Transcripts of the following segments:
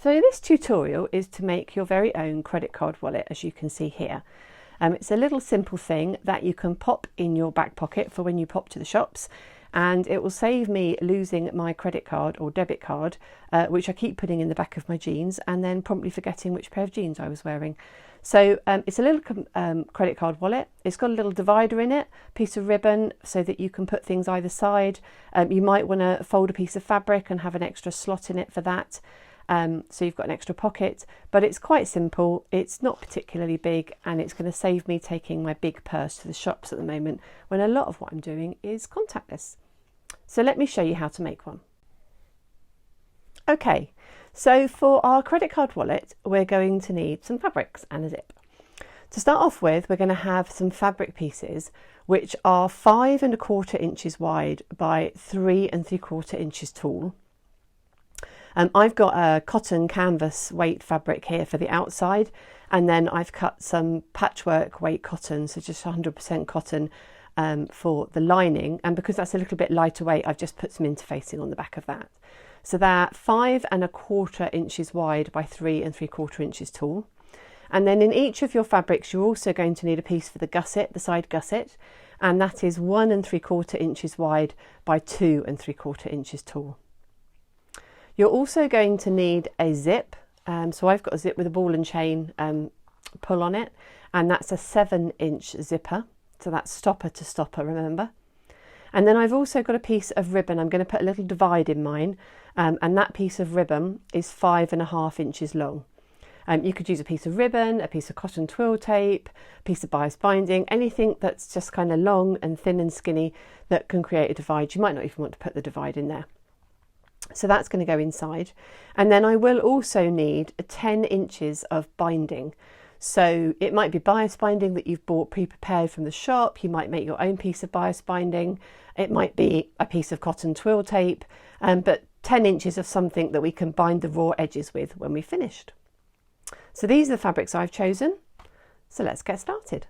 So this tutorial is to make your very own credit card wallet, as you can see here. It's a little simple thing that you can pop in your back pocket for when you pop to the shops, and it will save me losing my credit card or debit card, which I keep putting in the back of my jeans and then promptly forgetting which pair of jeans I was wearing. So it's a little credit card wallet. It's got a little divider in it, piece of ribbon so that you can put things either side. You might want to fold a piece of fabric and have an extra slot in it for that. So you've got an extra pocket, but it's quite simple. It's not particularly big, and it's going to save me taking my big purse to the shops at the moment when a lot of what I'm doing is contactless. So let me show you how to make one. Okay, so for our credit card wallet, we're going to need some fabrics and a zip. To start off with, we're going to have some fabric pieces which are 5 1/4 inches wide by 3 3/4 inches tall. I've got a cotton canvas weight fabric here for the outside, and then I've cut some patchwork weight cotton, so just 100% cotton for the lining, and because that's a little bit lighter weight, I've just put some interfacing on the back of that. So they're 5 1/4 inches wide by 3 3/4 inches tall. And then in each of your fabrics, you're also going to need a piece for the gusset, the side gusset, and that is 1 3/4 inches wide by 2 3/4 inches tall. You're also going to need a zip. So I've got a zip with a ball and chain pull on it, and that's a 7-inch zipper. So that's stopper to stopper, remember. And then I've also got a piece of ribbon. I'm going to put a little divide in mine, and that piece of ribbon is 5 1/2 inches long. You could use a piece of ribbon, a piece of cotton twill tape, a piece of bias binding, anything that's just kind of long and thin and skinny that can create a divide. You might not even want to put the divide in there. So that's going to go inside. And then I will also need 10 inches of binding. So it might be bias binding that you've bought pre-prepared from the shop. You might make your own piece of bias binding. It might be a piece of cotton twill tape, but 10 inches of something that we can bind the raw edges with when we've finished. So these are the fabrics I've chosen. So let's get started.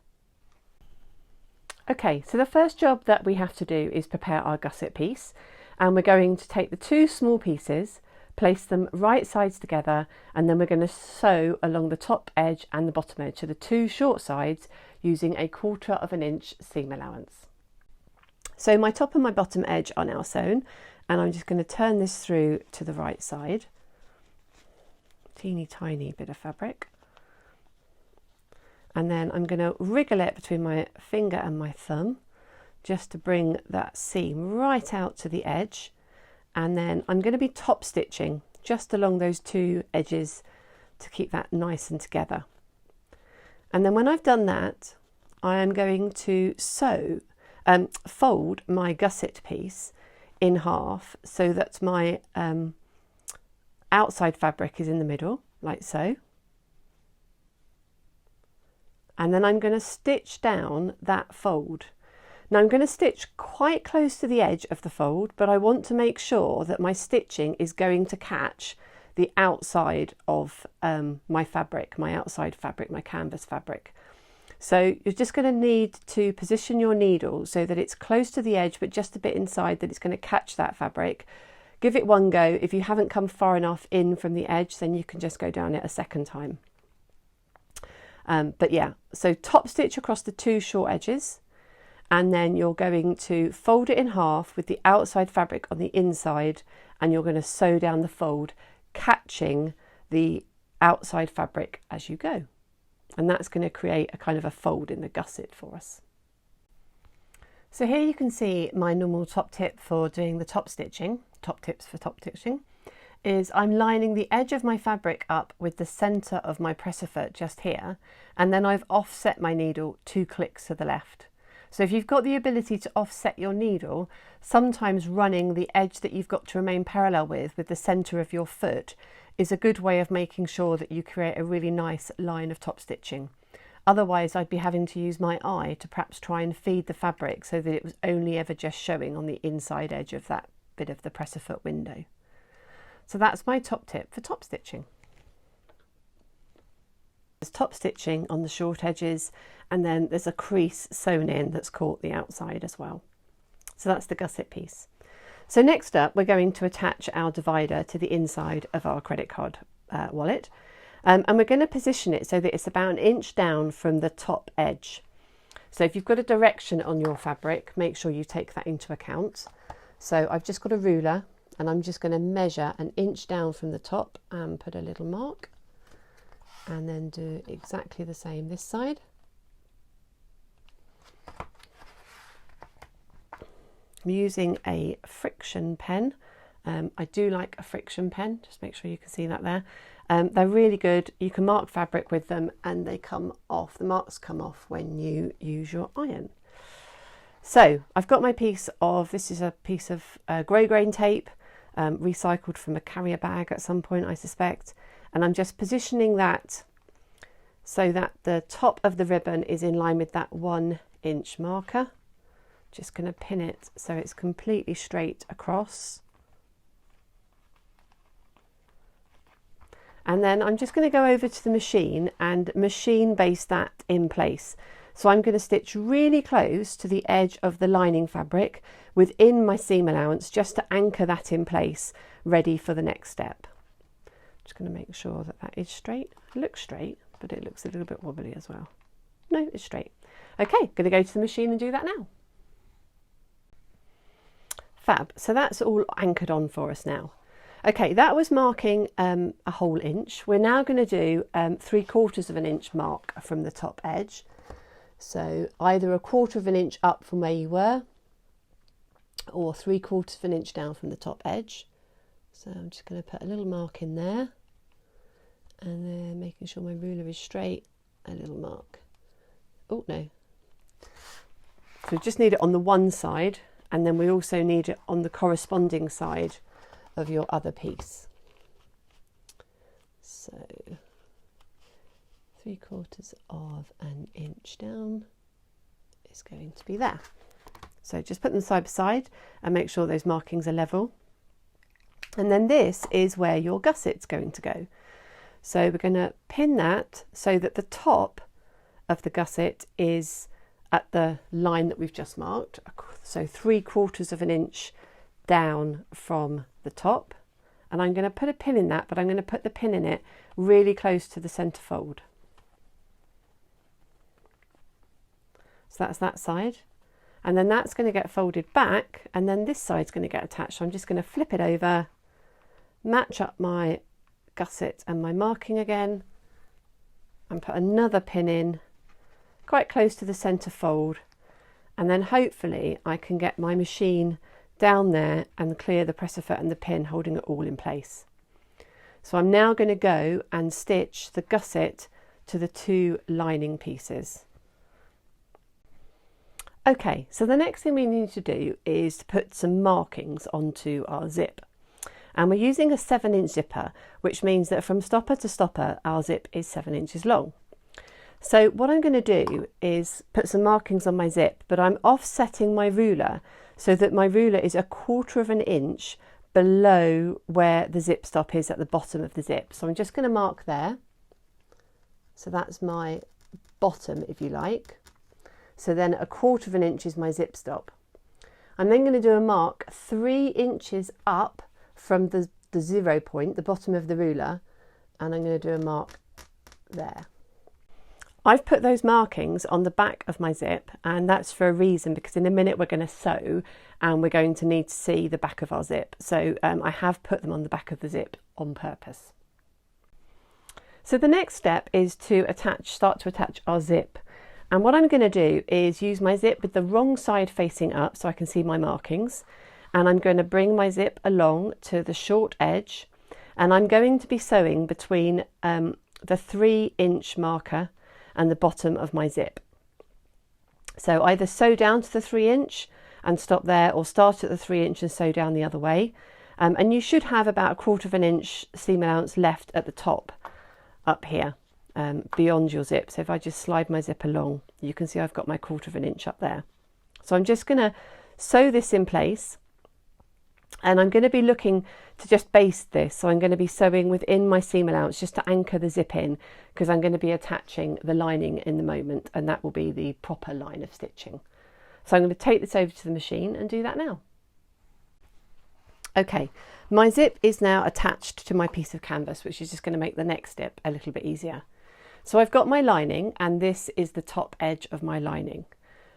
Okay, so the first job that we have to do is prepare our gusset piece. And we're going to take the 2 small pieces, place them right sides together, and then we're going to sew along the top edge and the bottom edge, so the 2 short sides, using a 1/4 inch seam allowance. So my top and my bottom edge are now sewn, and I'm just going to turn this through to the right side. Teeny tiny bit of fabric. And then I'm going to wriggle it between my finger and my thumb, just to bring that seam right out to the edge. And then I'm going to be top stitching just along those 2 edges to keep that nice and together. And then when I've done that, I am going to fold my gusset piece in half so that my outside fabric is in the middle, like so. And then I'm going to stitch down that fold. Now I'm going to stitch quite close to the edge of the fold, but I want to make sure that my stitching is going to catch the outside of my fabric, my outside fabric, my canvas fabric. So you're just going to need to position your needle so that it's close to the edge, but just a bit inside, that it's going to catch that fabric. Give it one go. If you haven't come far enough in from the edge, then you can just go down it a second time. But yeah, so top stitch across the 2 short edges. And then you're going to fold it in half with the outside fabric on the inside, and you're going to sew down the fold, catching the outside fabric as you go. And that's going to create a kind of a fold in the gusset for us. So here you can see my normal top tip for doing the top stitching, top tips for top stitching, is I'm lining the edge of my fabric up with the centre of my presser foot just here, and then I've offset my needle 2 clicks to the left. So if you've got the ability to offset your needle, sometimes running the edge that you've got to remain parallel with the centre of your foot is a good way of making sure that you create a really nice line of top stitching. Otherwise, I'd be having to use my eye to perhaps try and feed the fabric so that it was only ever just showing on the inside edge of that bit of the presser foot window. So that's my top tip for top stitching. There's top stitching on the short edges, and then there's a crease sewn in that's caught the outside as well. So that's the gusset piece. So next up, we're going to attach our divider to the inside of our credit card wallet. And we're going to position it so that it's about 1 inch down from the top edge. So if you've got a direction on your fabric, make sure you take that into account. So I've just got a ruler and I'm just going to measure 1 inch down from the top and put a little mark, and then do exactly the same this side. I'm using a friction pen. I do like a friction pen, just make sure you can see that there. They're really good. You can mark fabric with them and they come off. The marks come off when you use your iron. So I've got my piece of, this is a piece of grey grain tape, recycled from a carrier bag at some point, I suspect. And I'm just positioning that so that the top of the ribbon is in line with that 1 inch marker. Just going to pin it so it's completely straight across. And then I'm just going to go over to the machine and machine base that in place. So I'm going to stitch really close to the edge of the lining fabric within my seam allowance, just to anchor that in place, ready for the next step. Just going to make sure that that is straight. It looks straight, but it looks a little bit wobbly as well. No, it's straight. Okay, going to go to the machine and do that now. Fab, so that's all anchored on for us now. Okay, that was marking a whole inch. We're now going to do 3/4 of an inch mark from the top edge. So either 1/4 of an inch up from where you were, or 3/4 of an inch down from the top edge. So I'm just going to put a little mark in there, and then making sure my ruler is straight, a little mark. Oh no. So we just need it on the one side, and then we also need it on the corresponding side of your other piece. So 3/4 of an inch down is going to be there. So just put them side by side and make sure those markings are level. And then this is where your gusset's going to go. So we're going to pin that so that the top of the gusset is at the line that we've just marked. So 3/4 of an inch down from the top, and I'm going to put a pin in that, but I'm going to put the pin in it really close to the centre fold. So that's that side, and then that's going to get folded back, and then this side's going to get attached. So I'm just going to flip it over, match up my gusset and my marking again, and put another pin in quite close to the centre fold, and then hopefully I can get my machine down there and clear the presser foot and the pin, holding it all in place. So I'm now going to go and stitch the gusset to the 2 lining pieces. Okay, so the next thing we need to do is to put some markings onto our zip. And we're using a 7-inch zipper, which means that from stopper to stopper our zip is 7 inches long. So what I'm going to do is put some markings on my zip, but I'm offsetting my ruler so that my ruler is 1/4 of an inch below where the zip stop is at the bottom of the zip. So I'm just going to mark there. So that's my bottom, if you like. So then 1/4 of an inch is my zip stop. I'm then going to do a mark 3 inches up from the 0 point, the bottom of the ruler, and I'm going to do a mark there. I've put those markings on the back of my zip, and that's for a reason, because in a minute we're going to sew and we're going to need to see the back of our zip. So I have put them on the back of the zip on purpose. So the next step is to start to attach our zip. And what I'm going to do is use my zip with the wrong side facing up so I can see my markings. And I'm going to bring my zip along to the short edge, and I'm going to be sewing between the 3-inch marker and the bottom of my zip. So either sew down to the 3-inch and stop there, or start at the 3-inch and sew down the other way. And you should have about 1/4 of an inch seam allowance left at the top up here, beyond your zip. So if I just slide my zip along, you can see I've got my 1/4 of an inch up there. So I'm just going to sew this in place, and I'm going to be looking to just baste this. So I'm going to be sewing within my seam allowance just to anchor the zip in, because I'm going to be attaching the lining in the moment, and that will be the proper line of stitching. So I'm going to take this over to the machine and do that now. Okay, my zip is now attached to my piece of canvas, which is just going to make the next step a little bit easier. So I've got my lining, and this is the top edge of my lining.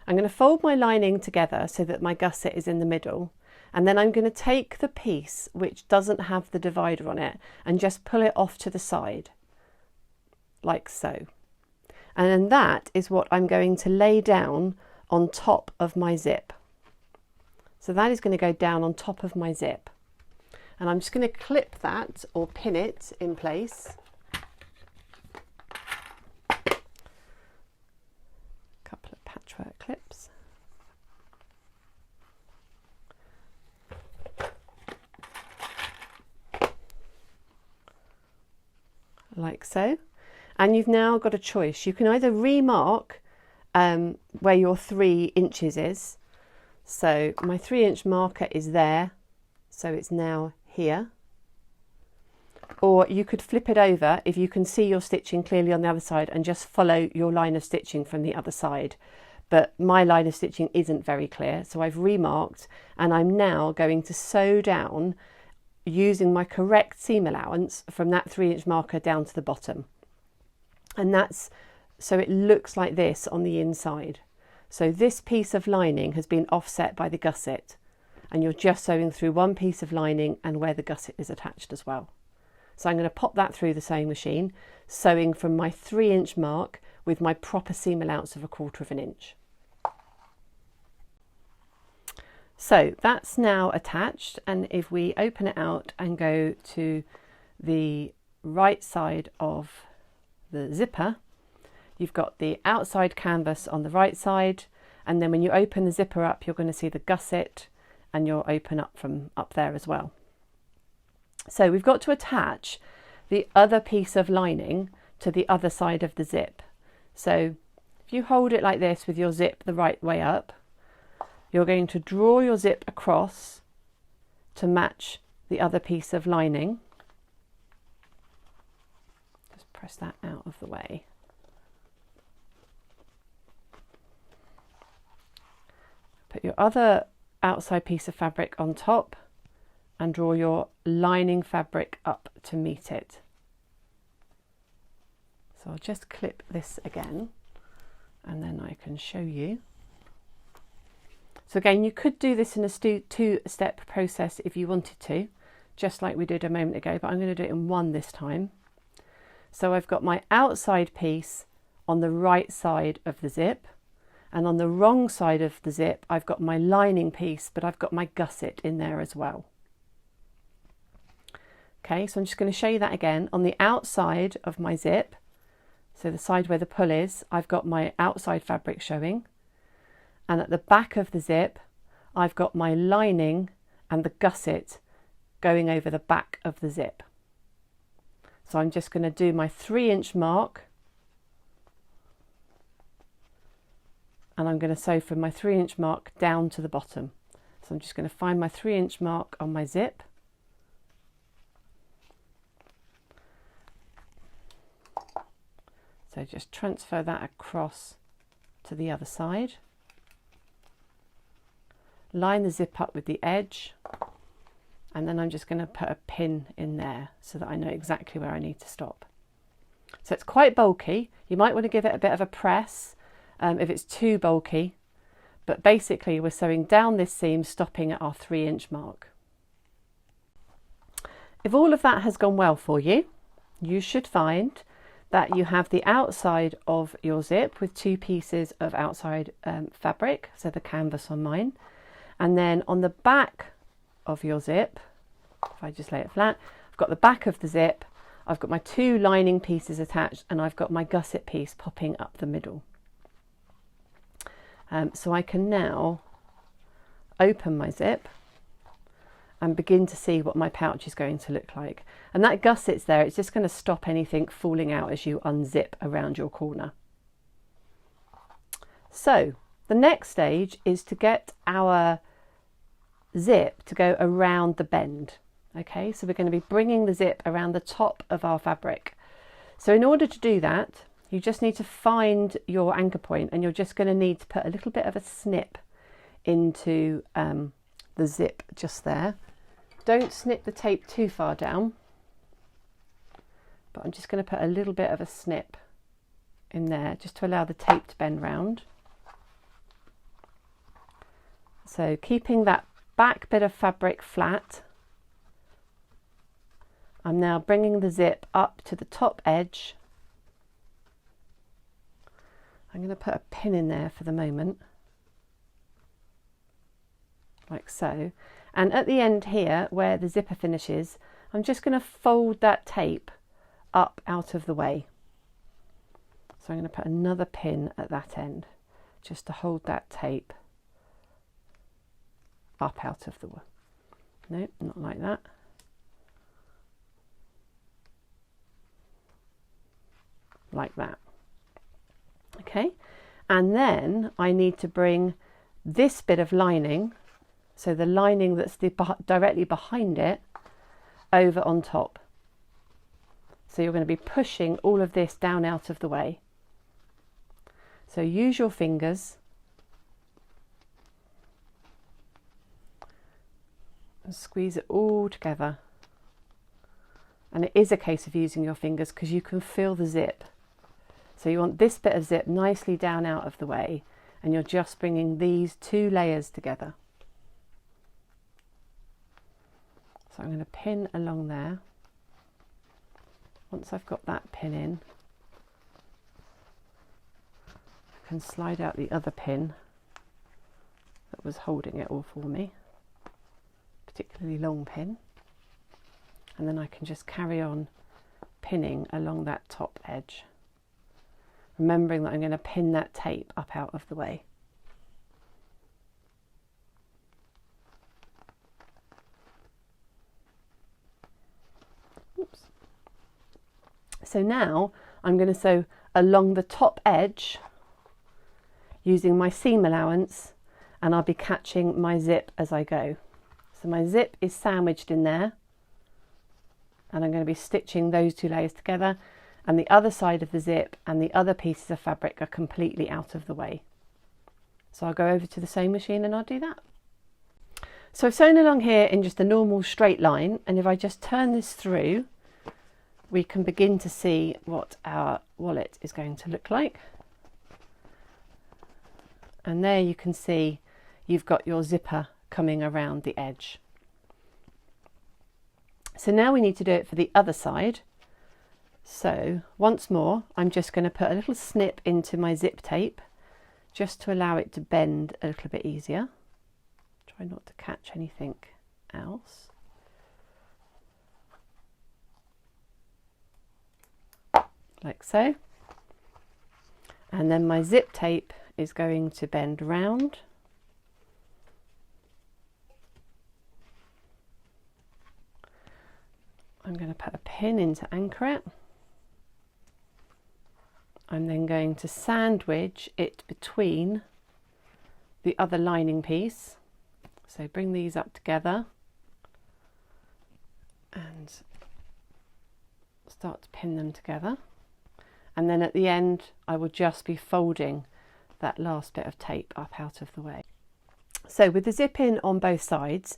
I'm going to fold my lining together so that my gusset is in the middle, and then I'm going to take the piece which doesn't have the divider on it and just pull it off to the side, like so. And then that is what I'm going to lay down on top of my zip. So that is going to go down on top of my zip. And I'm just going to clip that or pin it in place. Couple of patchwork clips. Like so. And you've now got a choice. You can either remark where your 3 inches is. So my 3-inch marker is there, so it's now here. Or you could flip it over if you can see your stitching clearly on the other side and just follow your line of stitching from the other side. But my line of stitching isn't very clear, so I've remarked, and I'm now going to sew down using my correct seam allowance from that 3-inch marker down to the bottom. And that's so it looks like this on the inside. So this piece of lining has been offset by the gusset, and you're just sewing through one piece of lining and where the gusset is attached as well. So I'm going to pop that through the sewing machine, sewing from my 3-inch mark with my proper seam allowance of 1/4 inch. So that's now attached, and if we open it out and go to the right side of the zipper, you've got the outside canvas on the right side, and then when you open the zipper up, you're going to see the gusset, and you'll open up from up there as well. So we've got to attach the other piece of lining to the other side of the zip. So if you hold it like this with your zip the right way up, you're going to draw your zip across to match the other piece of lining. Just press that out of the way. Put your other outside piece of fabric on top and draw your lining fabric up to meet it. So I'll just clip this again, and then I can show you. So again, you could do this in a 2-step process if you wanted to, just like we did a moment ago, but I'm going to do it in one this time. So I've got my outside piece on the right side of the zip, and on the wrong side of the zip I've got my lining piece, but I've got my gusset in there as well. Okay, so I'm just going to show you that again. On the outside of my zip, so the side where the pull is, I've got my outside fabric showing, and at the back of the zip I've got my lining and the gusset going over the back of the zip. So I'm just going to do my 3-inch mark, and I'm going to sew from my 3-inch mark down to the bottom. So I'm just going to find my 3-inch mark on my zip, so just transfer that across to the other side, line the zip up with the edge, and then I'm just going to put a pin in there so that I know exactly where I need to stop. So it's quite bulky. You might want to give it a bit of a press if it's too bulky, but basically we're sewing down this seam, stopping at our 3-inch mark. If all of that has gone well for you, you should find that you have the outside of your zip with 2 pieces of outside fabric, so the canvas on mine, and then on the back of your zip, if I just lay it flat, I've got the back of the zip, I've got my 2 lining pieces attached, and I've got my gusset piece popping up the middle. So I can now open my zip and begin to see what my pouch is going to look like. And that gusset's there, it's just going to stop anything falling out as you unzip around your corner. So the next stage is to get our zip to go around the bend. Okay, so we're going to be bringing the zip around the top of our fabric. So in order to do that, you just need to find your anchor point, and you're just going to need to put a little bit of a snip into the zip just there. don't snip the tape too far down, but I'm just going to put a little bit of a snip in there just to allow the tape to bend round. So keeping that back bit of fabric flat, I'm now bringing the zip up to the top edge. I'm going to put a pin in there for the moment, like so. And at the end here, where the zipper finishes, I'm just going to fold that tape up out of the way. So I'm going to put another pin at that end, just to hold that tape up out of the way. No, not like that. Like that. Okay, and then I need to bring this bit of lining, so the lining that's directly behind it, over on top. So you're going to be pushing all of this down out of the way. So use your fingers and squeeze it all together. And it is a case of using your fingers because you can feel the zip. So you want this bit of zip nicely down out of the way, and you're just bringing these two layers together. So I'm going to pin along there. Once I've got that pin in, I can slide out the other pin that was holding it all for me, particularly long pin, and then I can just carry on pinning along that top edge, remembering that I'm going to pin that tape up out of the way. Oops. So now I'm going to sew along the top edge using my seam allowance, and I'll be catching my zip as I go. So my zip is sandwiched in there, and I'm going to be stitching those two layers together, and the other side of the zip and the other pieces of fabric are completely out of the way. So I'll go over to the sewing machine and I'll do that. So I've sewn along here in just a normal straight line, and if I just turn this through, we can begin to see what our wallet is going to look like. And there you can see you've got your zipper coming around the edge. So now we need to do it for the other side. So once more, I'm just going to put a little snip into my zip tape just to allow it to bend a little bit easier. Try not to catch anything else. Like so. And then my zip tape is going to bend round. I'm going to put a pin in to anchor it. I'm then going to sandwich it between the other lining piece. So bring these up together and start to pin them together. And then at the end, I will just be folding that last bit of tape up out of the way. So with the zip in on both sides,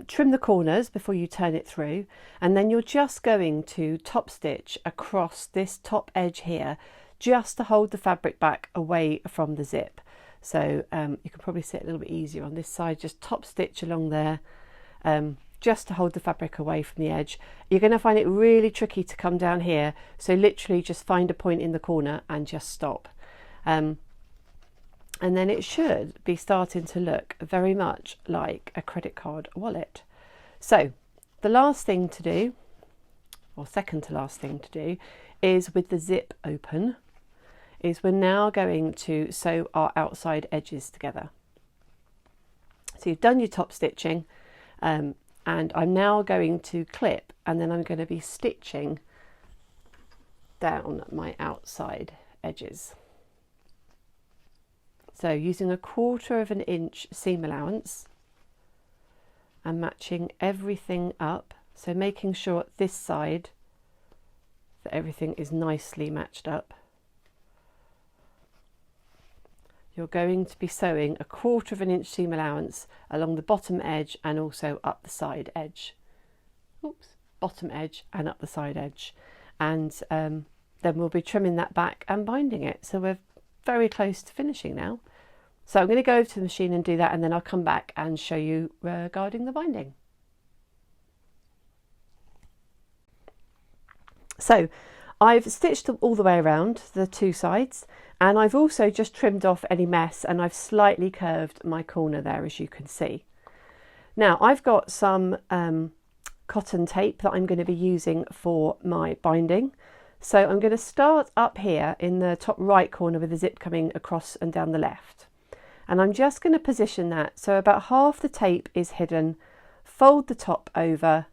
trim the corners before you turn it through, and then you're just going to top stitch across this top edge here just to hold the fabric back away from the zip. So you can probably see it a little bit easier on this side. Just top stitch along there just to hold the fabric away from the edge. You're going to find it really tricky to come down here, so literally just find a point in the corner and just stop. And then it should be starting to look very much like a credit card wallet. So the last thing to do, or second to last thing to do, is with the zip open, is we're now going to sew our outside edges together. So you've done your top stitching, and I'm now going to clip, and then I'm going to be stitching down my outside edges. So using 1/4 inch seam allowance and matching everything up, so making sure at this side that everything is nicely matched up. you're going to be sewing 1/4 inch seam allowance along the bottom edge and also up the side edge. Oops, bottom edge and up the side edge. And then we'll be trimming that back and binding it. So we're very close to finishing now. So I'm going to go over to the machine and do that, and then I'll come back and show you regarding the binding. So I've stitched all the way around the 2 sides, and I've also just trimmed off any mess, and I've slightly curved my corner there, as you can see. Now I've got some cotton tape that I'm going to be using for my binding. So I'm going to start up here in the top right corner with the zip coming across and down the left. And I'm just going to position that so about half the tape is hidden, fold the top over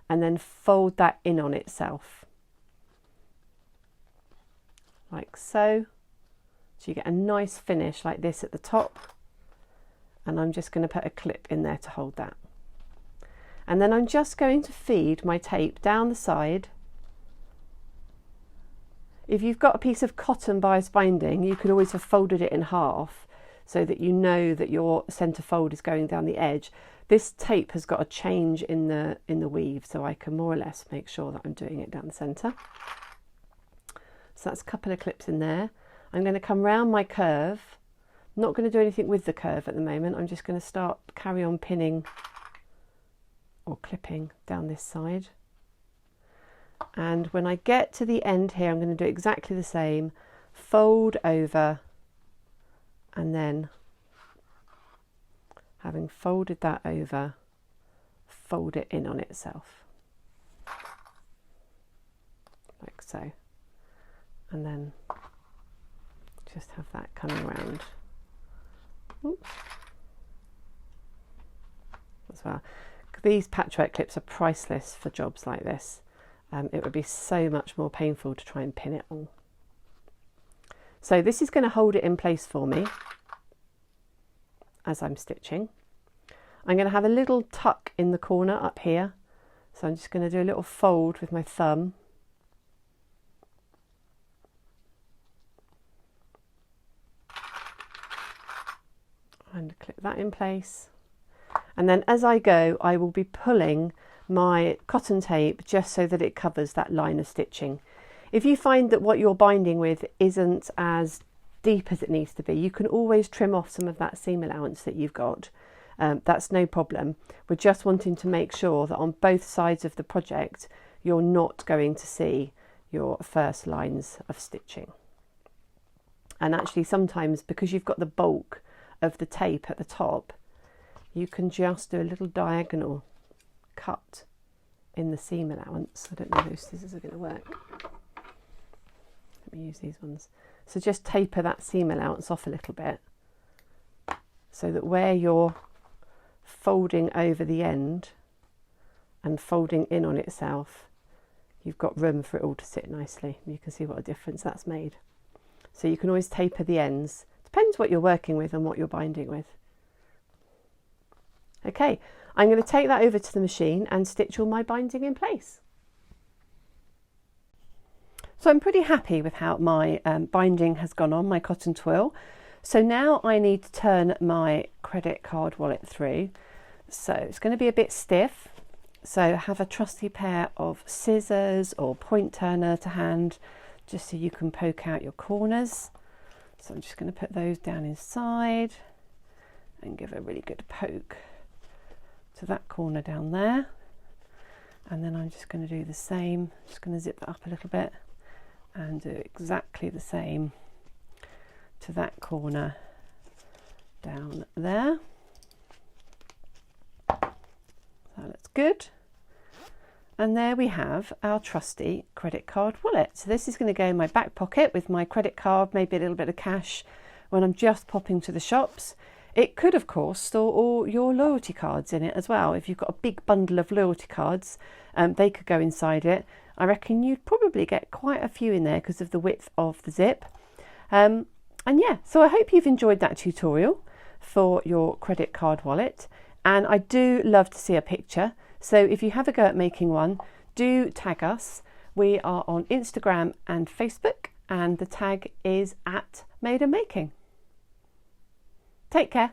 and then fold that in on itself. Like so. So you get a nice finish like this at the top. And I'm just going to put a clip in there to hold that. And then I'm just going to feed my tape down the side. If you've got a piece of cotton bias binding, you could always have folded it in half so that you know that your centre fold is going down the edge. This tape has got a change in the weave, so I can more or less make sure that I'm doing it down the centre. So that's a couple of clips in there. I'm going to come round my curve. I'm not going to do anything with the curve at the moment. I'm just going to carry on pinning or clipping down this side. And when I get to the end here, I'm going to do exactly the same, fold over, and then having folded that over, fold it in on itself, like so, and then just have that coming around. Oops. As well. These patchwork clips are priceless for jobs like this. It would be so much more painful to try and pin it all. So this is going to hold it in place for me as I'm stitching. I'm going to have a little tuck in the corner up here. So I'm just going to do a little fold with my thumb. And clip that in place. And then as I go, I will be pulling my cotton tape just so that it covers that line of stitching. If you find that what you're binding with isn't as deep as it needs to be, you can always trim off some of that seam allowance that you've got. That's no problem. We're just wanting to make sure that on both sides of the project you're not going to see your first lines of stitching. And actually sometimes, because you've got the bulk of the tape at the top, you can just do a little diagonal cut in the seam allowance. I don't know if those scissors are going to work. Let me use these ones. So just taper that seam allowance off a little bit so that where you're folding over the end and folding in on itself, you've got room for it all to sit nicely. You can see what a difference that's made. So you can always taper the ends. Depends what you're working with and what you're binding with. Okay, I'm going to take that over to the machine and stitch all my binding in place. So I'm pretty happy with how my binding has gone on, my cotton twill. So now I need to turn my credit card wallet through. So it's going to be a bit stiff. So have a trusty pair of scissors or point turner to hand, just so you can poke out your corners. So I'm just going to put those down inside and give a really good poke to that corner down there. And then I'm just going to do the same, just going to zip that up a little bit and do exactly the same to that corner down there. That looks good. And there we have our trusty credit card wallet. So this is going to go in my back pocket with my credit card, maybe a little bit of cash when I'm just popping to the shops. It could, of course, store all your loyalty cards in it as well. If you've got a big bundle of loyalty cards, they could go inside it. I reckon you'd probably get quite a few in there because of the width of the zip. And yeah, so I hope you've enjoyed that tutorial for your credit card wallet. And I do love to see a picture. So if you have a go at making one, do tag us. We are on Instagram and Facebook, and the tag is @MadeandMaking. Take care.